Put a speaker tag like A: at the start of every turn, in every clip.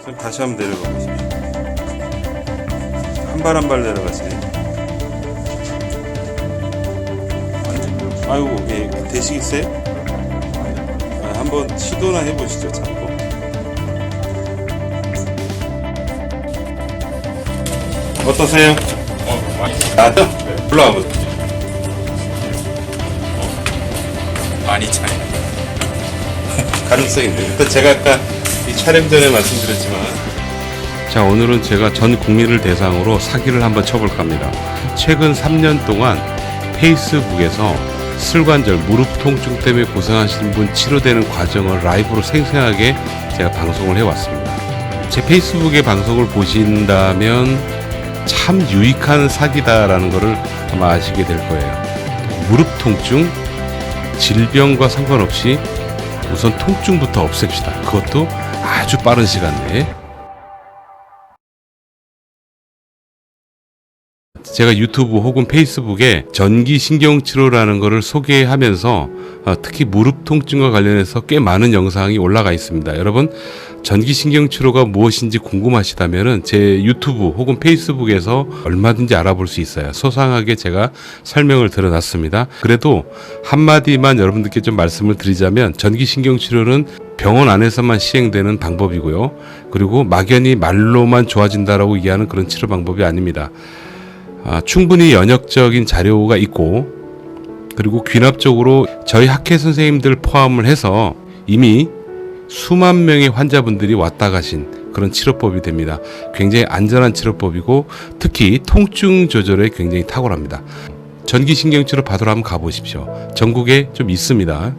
A: 선생님 다시 한번 내려가 보십시오. 한 발 한 발 내려가세요. 아이고, 예, 되시겠어요? 한번 시도나 해보시죠, 잡고. 어떠세요? 나도? 올라와 보세요.
B: 많이 차이.
A: 가능성이 있네요. 일단 제가 아까 이 촬영 전에 말씀드렸지만, 자, 오늘은 제가 전 국민을 대상으로 사기를 한번 쳐볼까 합니다. 최근 3년 동안 페이스북에서 슬관절, 무릎 통증 때문에 고생하시는 분 치료되는 과정을 라이브로 생생하게 제가 방송을 해왔습니다. 제 페이스북의 방송을 보신다면 참 유익한 사기다라는 것을 아마 아시게 될 거예요. 무릎 통증, 질병과 상관없이 우선 통증부터 없앱시다. 그것도 아주 빠른 시간 내에. 제가 유튜브 혹은 페이스북에 전기신경치료라는 것을 소개하면서 특히 무릎 통증과 관련해서 꽤 많은 영상이 올라가 있습니다. 여러분, 전기신경치료가 무엇인지 궁금하시다면 제 유튜브 혹은 페이스북에서 얼마든지 알아볼 수 있어요. 소상하게 제가 설명을 드려놨습니다. 그래도 한마디만 여러분들께 좀 말씀을 드리자면, 전기신경치료는 병원 안에서만 시행되는 방법이고요. 그리고 막연히 말로만 좋아진다라고 얘기하는 그런 치료 방법이 아닙니다. 충분히 연역적인 자료가 있고, 그리고 귀납적으로 저희 학회 선생님들 포함을 해서 이미 수만 명의 환자분들이 왔다 가신 그런 치료법이 됩니다. 굉장히 안전한 치료법이고, 특히 통증 조절에 굉장히 탁월합니다. 전기신경치료 받으러 한번 가보십시오. 전국에 좀 있습니다.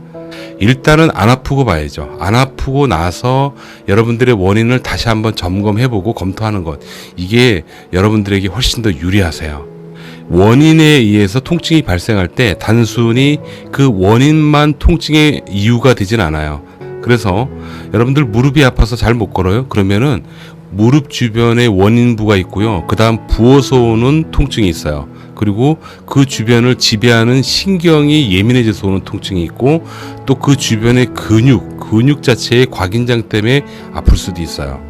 A: 일단은 안 아프고 봐야죠. 안 아프고 나서 여러분들의 원인을 다시 한번 점검해보고 검토하는 것, 이게 여러분들에게 훨씬 더 유리하세요. 원인에 의해서 통증이 발생할 때 단순히 그 원인만 통증의 이유가 되진 않아요. 그래서 여러분들 무릎이 아파서 잘 못 걸어요? 그러면은 무릎 주변에 원인부가 있고요. 그 다음 부어서 오는 통증이 있어요. 그리고 그 주변을 지배하는 신경이 예민해져서 오는 통증이 있고, 또 그 주변의 근육 자체의 곽인장 때문에 아플 수도 있어요.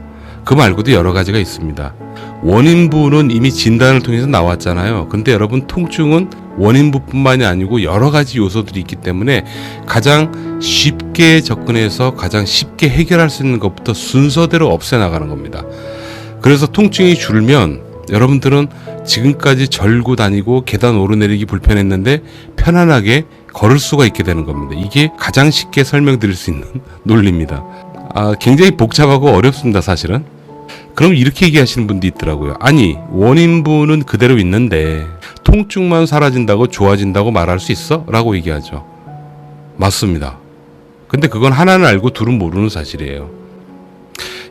A: 그 말고도 여러 가지가 있습니다. 원인부는 이미 진단을 통해서 나왔잖아요. 근데 여러분, 통증은 원인부뿐만이 아니고 여러 가지 요소들이 있기 때문에 가장 쉽게 접근해서 가장 쉽게 해결할 수 있는 것부터 순서대로 없애나가는 겁니다. 그래서 통증이 줄면 여러분들은 지금까지 절고 다니고 계단 오르내리기 불편했는데 편안하게 걸을 수가 있게 되는 겁니다. 이게 가장 쉽게 설명드릴 수 있는 논리입니다. 굉장히 복잡하고 어렵습니다, 사실은. 그럼 이렇게 얘기하시는 분도 있더라고요. 아니, 원인부는 그대로 있는데 통증만 사라진다고 좋아진다고 말할 수 있어? 라고 얘기하죠. 맞습니다. 근데 그건 하나는 알고 둘은 모르는 사실이에요.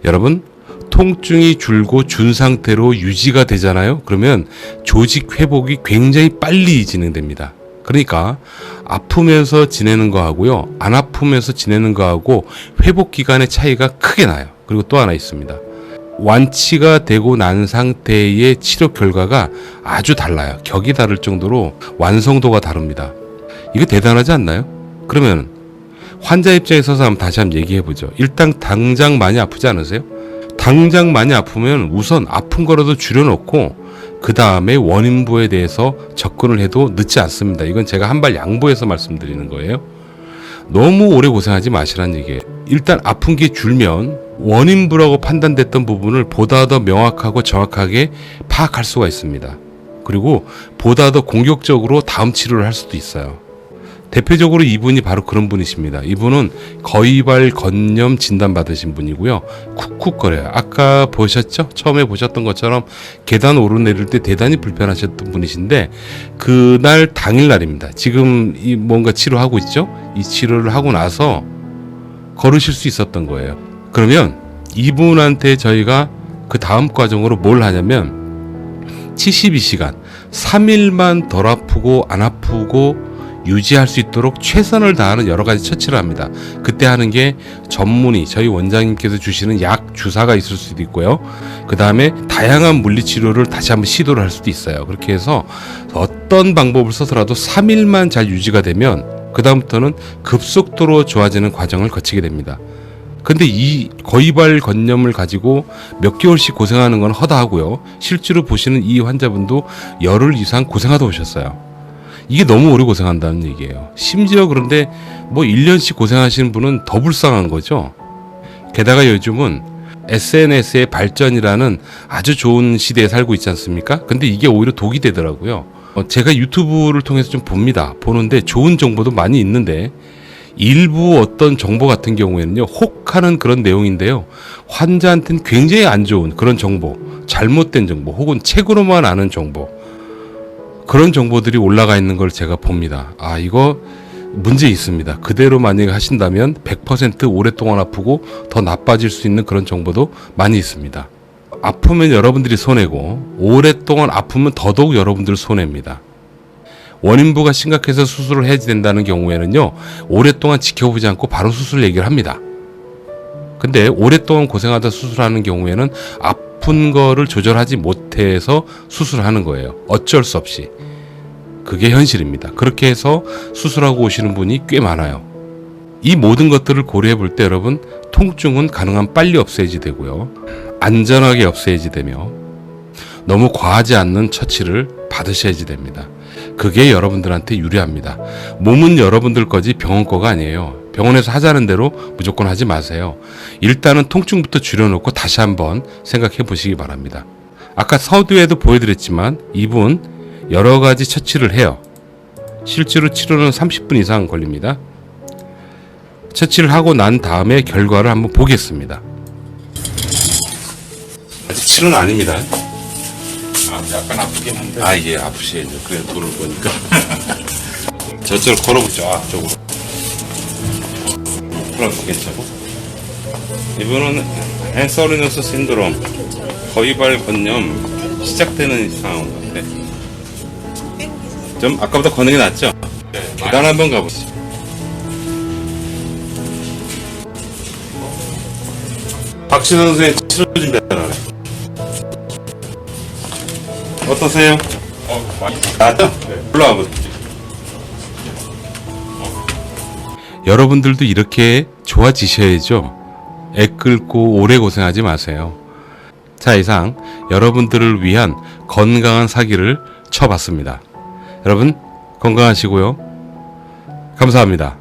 A: 여러분, 통증이 줄고 준 상태로 유지가 되잖아요. 그러면 조직 회복이 굉장히 빨리 진행됩니다. 그러니까 아프면서 지내는 거하고요, 안 아프면서 지내는 거하고 회복 기간의 차이가 크게 나요. 그리고 또 하나 있습니다. 완치가 되고 난 상태의 치료 결과가 아주 달라요. 격이 다를 정도로 완성도가 다릅니다. 이거 대단하지 않나요? 그러면 환자 입장에 서서 다시 한번 얘기해보죠. 일단 당장 많이 아프지 않으세요? 당장 많이 아프면 우선 아픈 거라도 줄여놓고 그 다음에 원인부에 대해서 접근을 해도 늦지 않습니다. 이건 제가 한 발 양보해서 말씀드리는 거예요. 너무 오래 고생하지 마시라는 얘기예요. 일단 아픈 게 줄면 원인부라고 판단됐던 부분을 보다 더 명확하고 정확하게 파악할 수가 있습니다. 그리고 보다 더 공격적으로 다음 치료를 할 수도 있어요. 대표적으로 이분이 바로 그런 분이십니다. 이분은 거위발 건염 진단 받으신 분이고요. 쿡쿡거려요. 아까 보셨죠? 처음에 보셨던 것처럼 계단 오르내릴 때 대단히 불편하셨던 분이신데, 그날 당일날입니다. 지금 이 뭔가 치료하고 있죠? 이 치료를 하고 나서 걸으실 수 있었던 거예요. 그러면 이분한테 저희가 그 다음 과정으로 뭘 하냐면 72시간 3일만 덜 아프고 안 아프고 유지할 수 있도록 최선을 다하는 여러 가지 처치를 합니다. 그때 하는 게 전문의, 저희 원장님께서 주시는 약 주사가 있을 수도 있고요. 그 다음에 다양한 물리치료를 다시 한번 시도를 할 수도 있어요. 그렇게 해서 어떤 방법을 써서라도 3일만 잘 유지가 되면 그 다음부터는 급속도로 좋아지는 과정을 거치게 됩니다. 근데 이 거위발건염을 가지고 몇 개월씩 고생하는 건 허다하고요. 실제로 보시는 이 환자분도 열흘 이상 고생하다 오셨어요. 이게 너무 오래 고생한다는 얘기예요. 심지어 그런데 뭐 1년씩 고생하시는 분은 더 불쌍한 거죠. 게다가 요즘은 SNS의 발전이라는 아주 좋은 시대에 살고 있지 않습니까? 근데 이게 오히려 독이 되더라고요. 제가 유튜브를 통해서 좀 봅니다. 보는데 좋은 정보도 많이 있는데 일부 어떤 정보 같은 경우에는요, 혹하는 그런 내용인데요, 환자한테는 굉장히 안 좋은 그런 정보, 잘못된 정보, 혹은 책으로만 아는 정보, 그런 정보들이 올라가 있는 걸 제가 봅니다. 아, 이거 문제 있습니다. 그대로 만약에 하신다면 100% 오랫동안 아프고 더 나빠질 수 있는 그런 정보도 많이 있습니다. 아프면 여러분들이 손해고, 오랫동안 아프면 더더욱 여러분들 손해입니다. 원인부가 심각해서 수술을 해야 된다는 경우에는요, 오랫동안 지켜보지 않고 바로 수술 얘기를 합니다. 근데 오랫동안 고생하다 수술하는 경우에는 아픈 거를 조절하지 못해서 수술하는 거예요. 어쩔 수 없이. 그게 현실입니다. 그렇게 해서 수술하고 오시는 분이 꽤 많아요. 이 모든 것들을 고려해 볼 때 여러분, 통증은 가능한 빨리 없애야지 되고요, 안전하게 없애야지 되며, 너무 과하지 않는 처치를 받으셔야지 됩니다. 그게 여러분들한테 유리합니다. 몸은 여러분들 거지 병원 거가 아니에요. 병원에서 하자는 대로 무조건 하지 마세요. 일단은 통증부터 줄여놓고 다시 한번 생각해 보시기 바랍니다. 아까 서두에도 보여드렸지만 이분 여러 가지 처치를 해요. 실제로 치료는 30분 이상 걸립니다. 처치를 하고 난 다음에 결과를 한번 보겠습니다. 아직 치료는 아닙니다.
B: 약간 아프긴 한데.
A: 아, 예, 아프시죠. 그래, 돌을 보니까. 저쪽으로 걸어보죠. 앞쪽으로. 그럼 괜찮고. 이분은 헨서리너스 신드롬, 거위발 건염 시작되는 상황인 것 같아. 좀 아까보다 걷는 게 낫죠?
B: 네,
A: 계단 한번 가보시죠. 박신호 선생님 치료 준비하라. 어떠세요?
B: 많이
A: 나죠? 올라와 보세요. 여러분들도 이렇게 좋아지셔야죠. 애 끌고 오래 고생하지 마세요. 자, 이상 여러분들을 위한 건강한 사기를 쳐봤습니다. 여러분 건강하시고요. 감사합니다.